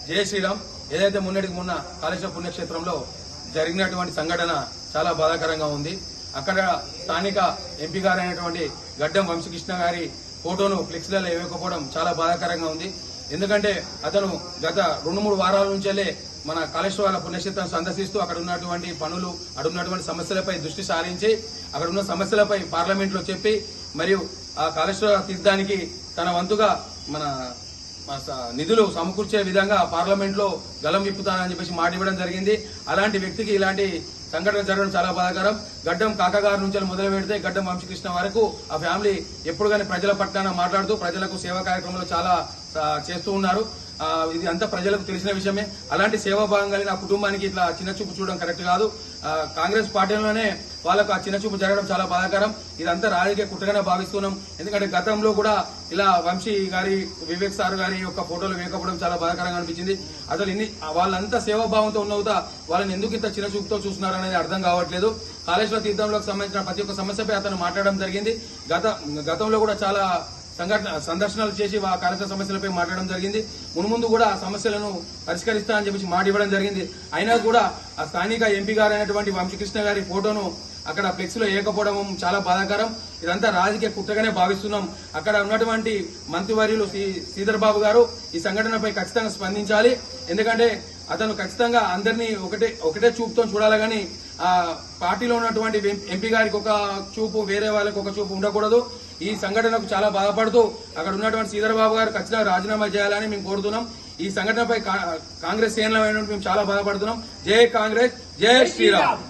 జై శ్రీరామ్. ఏదైతే మొన్న కాళేశ్వరం పుణ్యక్షేత్రంలో జరిగినటువంటి సంఘటన చాలా బాధాకరంగా ఉంది. అక్కడ స్థానిక ఎంపీ గారైనటువంటి గడ్డం వంశీకృష్ణ గారి ఫోటోను ఫ్లెక్స్లలో వేయకపోవడం చాలా బాధాకరంగా ఉంది. ఎందుకంటే అతను గత 2-3 వారాల నుంచే మన కాళేశ్వర పుణ్యక్షేత్రం సందర్శిస్తూ అక్కడ ఉన్నటువంటి పనులు, అక్కడ ఉన్నటువంటి సమస్యలపై దృష్టి సారించి అక్కడ ఉన్న సమస్యలపై పార్లమెంట్లో చెప్పి మరియు ఆ కాళేశ్వర తీర్థానికి తన వంతుగా మన నిధులు సమకూర్చే విధంగా పార్లమెంట్ లో గలం విప్పుతానని చెప్పేసి మాట ఇవ్వడం జరిగింది. అలాంటి వ్యక్తికి ఇలాంటి సంఘటన జరగడం చాలా బాధాకరం. గడ్డం కాకా గారి నుంచి మొదలు పెడితే గడ్డం వంశీకృష్ణ వరకు ఆ ఫ్యామిలీ ఎప్పుడు కానీ ప్రజల పట్ల మాట్లాడుతూ ప్రజలకు సేవా కార్యక్రమాలు చాలా చేస్తూ ఉన్నారు. ఇది అంతా ప్రజలకు తెలిసిన విషయమే. అలాంటి సేవా భాగం కలిగిన ఆ కుటుంబానికి ఇట్లా చిన్నచూపు చూడడం కరెక్ట్ కాదు. కాంగ్రెస్ పార్టీలోనే వాళ్ళకు ఆ చిన్నచూపు జరగడం చాలా బాధాకరం. ఇదంతా రాజకీయ కుట్రగానే భావిస్తున్నాం. ఎందుకంటే గతంలో కూడా ఇలా వంశీ గారి, వివేక్ సార్ గారి యొక్క ఫోటోలు వేయకపోవడం చాలా బాధాకరంగా అనిపించింది. అసలు వాళ్ళంతా సేవాభావంతో ఉన్నవుతా వాళ్ళని ఎందుకు ఇంత చిన్నచూపుతో చూస్తున్నారు అనేది అర్థం కావట్లేదు. కాళేశ్వర తీర్థంలోకి సంబంధించిన ప్రతి ఒక్క సమస్యపై అతను మాట్లాడడం జరిగింది. గతంలో కూడా చాలా సందర్శనలు చేసి కాళేశ్వర సమస్యలపై మాట్లాడడం జరిగింది. మున్ముందు కూడా ఆ సమస్యలను పరిష్కరిస్తా అని చెప్పి మాట ఇవ్వడం జరిగింది. అయినా కూడా ఆ స్థానిక ఎంపీ గారైనటువంటి వంశీకృష్ణ గారి ఫోటోను అక్కడ ఫ్లెక్స్ లో వేయకపోవడం చాలా బాధాకరం. ఇదంతా రాజకీయ కుట్రగానే భావిస్తున్నాం. అక్కడ ఉన్నటువంటి మంత్రివర్యులు శ్రీధర్ బాబు గారు ఈ సంఘటనపై ఖచ్చితంగా స్పందించాలి. ఎందుకంటే అతను ఖచ్చితంగా అందరినీ ఒకటే చూపుతో చూడాలి కానీ ఆ పార్టీలో ఉన్నటువంటి ఎంపీ గారికి ఒక చూపు, వేరే వాళ్ళకి ఒక చూపు ఉండకూడదు. ఈ సంఘటనకు చాలా బాధపడుతూ అక్కడ ఉన్నటువంటి శ్రీధర్ బాబు గారు ఖచ్చితంగా రాజీనామా చేయాలని మేము కోరుతున్నాం. ఈ సంఘటనపై కాంగ్రెస్ శ్రేణులైన మేము చాలా బాధపడుతున్నాం. జై కాంగ్రెస్, జై శ్రీరామ్.